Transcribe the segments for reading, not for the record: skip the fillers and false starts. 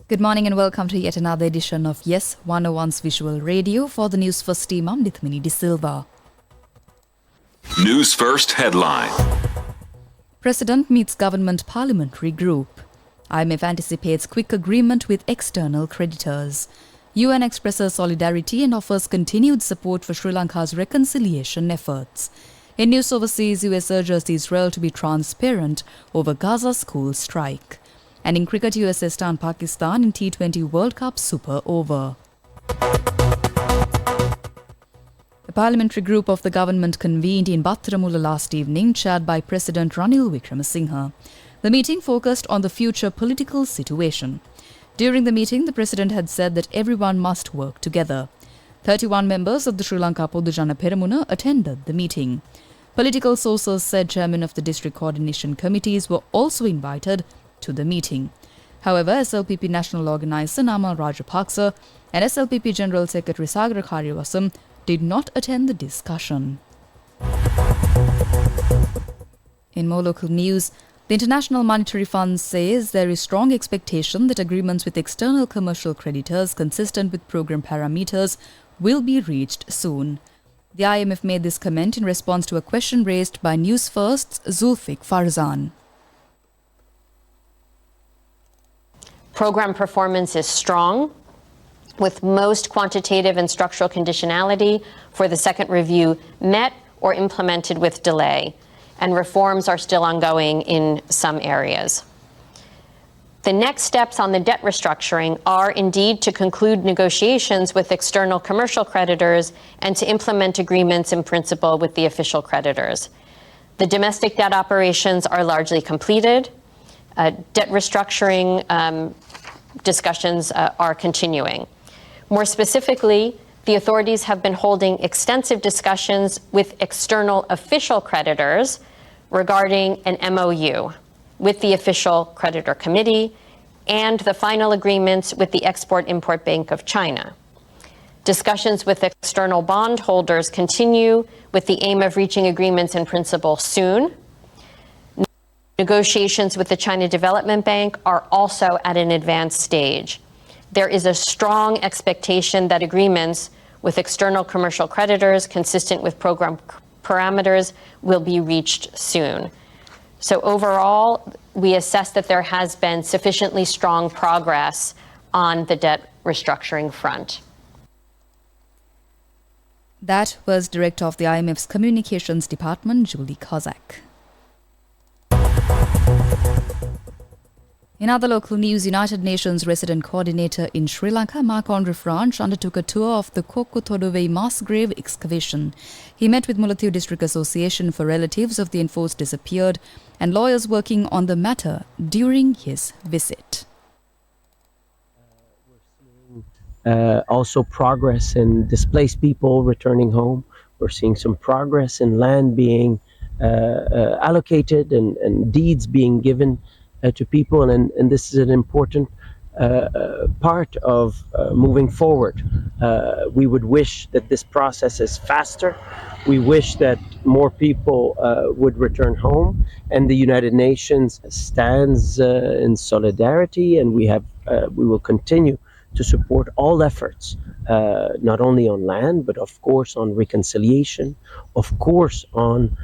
Good morning and welcome to yet another edition of Yes 101's Visual Radio for the Newsfirst team. I'm Nithmini De Silva. Newsfirst headline. President meets government parliamentary group. IMF anticipates quick agreement with external creditors. UN expresses solidarity and offers continued support for Sri Lanka's reconciliation efforts. In news overseas, US urges Israel to be transparent over Gaza school strike. And in cricket, USA stunned Pakistan in T20 World Cup Super Over. The parliamentary group of the government convened in Battaramulla last evening, chaired by President Ranil Wickremesinghe. The meeting focused on the future political situation. During the meeting, the president had said that everyone must work together. 31 members of the Sri Lanka Podujana Peramuna attended the meeting. Political sources said chairmen of the district coordination committees were also invited to the meeting. However, SLPP National Organizer Namal Rajapaksa and SLPP General Secretary Sagara Karyawasam did not attend the discussion. In more local news, the International Monetary Fund says there is strong expectation that agreements with external commercial creditors consistent with program parameters will be reached soon. The IMF made this comment in response to a question raised by Newsfirst's Zulfiq Farzan. Program performance is strong, with most quantitative and structural conditionality for the second review met or implemented with delay, and reforms are still ongoing in some areas. The next steps on the debt restructuring are indeed to conclude negotiations with external commercial creditors and to implement agreements in principle with the official creditors. The domestic debt operations are largely completed. Debt restructuring discussions are continuing. More specifically, the authorities have been holding extensive discussions with external official creditors regarding an MOU with the official creditor committee and the final agreements with the Export-Import Bank of China. Discussions with external bondholders continue with the aim of reaching agreements in principle soon. Negotiations with the China Development Bank are also at an advanced stage. There is a strong expectation that agreements with external commercial creditors consistent with program parameters will be reached soon. So overall, we assess that there has been sufficiently strong progress on the debt restructuring front. That was Director of the IMF's Communications Department, Julie Kozak. In other local news, United Nations Resident Coordinator in Sri Lanka, Marc-Andre Franch, undertook a tour of the Kokku Todovei mass grave excavation. He met with Mullaitivu District Association for relatives of the enforced disappeared and lawyers working on the matter during his visit. We're seeing also progress in displaced people returning home. We're seeing some progress in land being allocated and deeds being given to people, and this is an important part of moving forward. We would wish that this process is faster. We wish that more people would return home, and the United Nations stands in solidarity, and we will continue to support all efforts, not only on land, but of course on reconciliation, of course on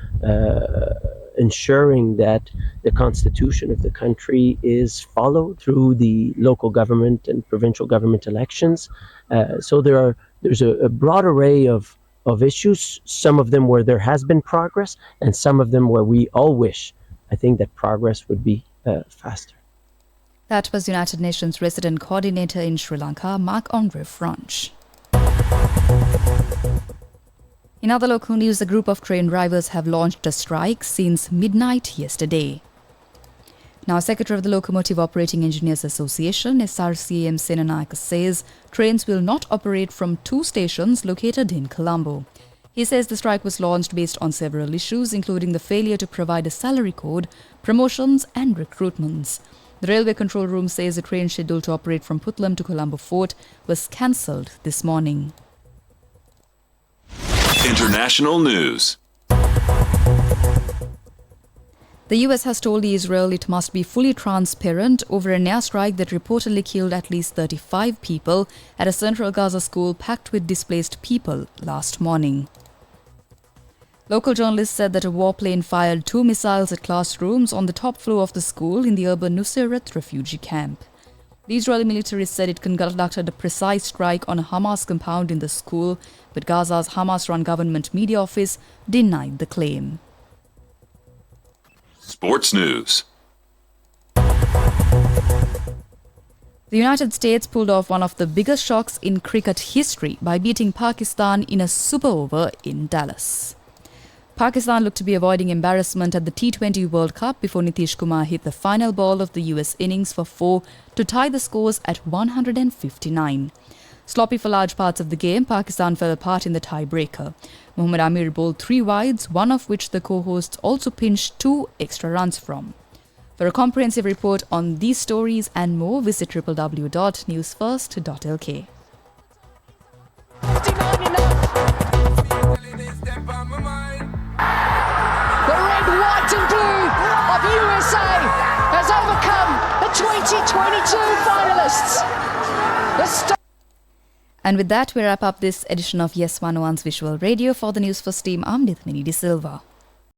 ensuring that the constitution of the country is followed through the local government and provincial government elections. So there's a broad array of issues, some of them where there has been progress and some of them where we all wish, I think, that progress would be faster. That was United Nations Resident Coordinator in Sri Lanka, Marc-Andre Franch. In other local news, a group of train drivers have launched a strike since midnight yesterday. Now, Secretary of the Locomotive Operating Engineers Association, SRCM Senanayake, says trains will not operate from 2 stations located in Colombo. He says the strike was launched based on several issues, including the failure to provide a salary code, promotions and recruitments. The Railway Control Room says the train scheduled to operate from Putlam to Colombo Fort was cancelled this morning. International news. The US has told Israel it must be fully transparent over an airstrike that reportedly killed at least 35 people at a central Gaza school packed with displaced people last morning. Local journalists said that a warplane fired 2 missiles at classrooms on the top floor of the school in the urban Nuseirat refugee camp. The Israeli military said it conducted a precise strike on a Hamas compound in the school, but Gaza's Hamas-run government media office denied the claim. Sports news. The United States pulled off one of the biggest shocks in cricket history by beating Pakistan in a super over in Dallas. Pakistan looked to be avoiding embarrassment at the T20 World Cup before Nitish Kumar hit the final ball of the US innings for 4 to tie the scores at 159. Sloppy for large parts of the game, Pakistan fell apart in the tiebreaker. Mohammad Amir bowled 3 wides, one of which the co-hosts also pinched 2 extra runs from. For a comprehensive report on these stories and more, visit www.newsfirst.lk. The red, white and blue of USA has overcome the 2022 finalists. And with that, we wrap up this edition of Yes 101's Visual Radio. For the Newsfirst team, I'm Nithmini De Silva.